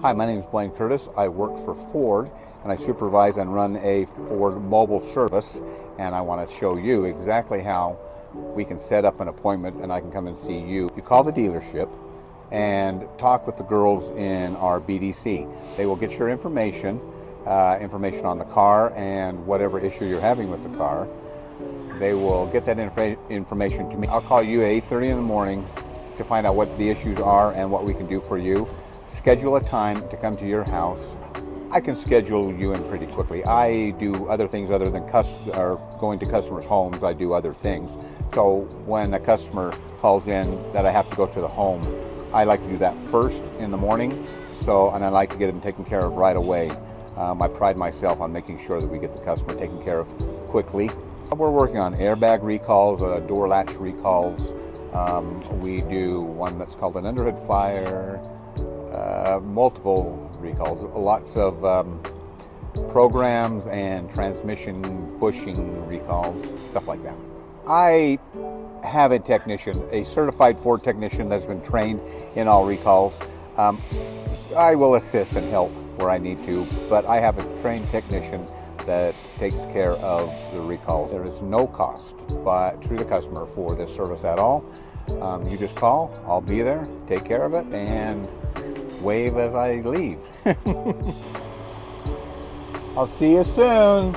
Hi, my name is Blaine Curtis. I work for Ford and I supervise and run a Ford mobile service, and I want to show you exactly how we can set up an appointment and I can come and see you. You call the dealership and talk with the girls in our BDC. They will get your information on the car and whatever issue you're having with the car. They will get that information to me. I'll call you at 8:30 in the morning to find out what the issues are and what we can do for you. Schedule a time to come to your house. I can schedule you in pretty quickly. I do other things other than going to customers' homes. I do other things. So when a customer calls in that I have to go to the home, I like to do that first in the morning. And I like to get them taken care of right away. I pride myself on making sure that we get the customer taken care of quickly. We're working on airbag recalls, door latch recalls. We do one that's called an underhood fire, multiple recalls, lots of programs and transmission bushing recalls, stuff like that. I have a technician, a certified Ford technician that's been trained in all recalls. I will assist and help where I need to, but I have a trained technician that takes care of the recalls. There is no cost to the customer for this service at all. You just call, I'll be there, take care of it, and wave as I leave. I'll see you soon.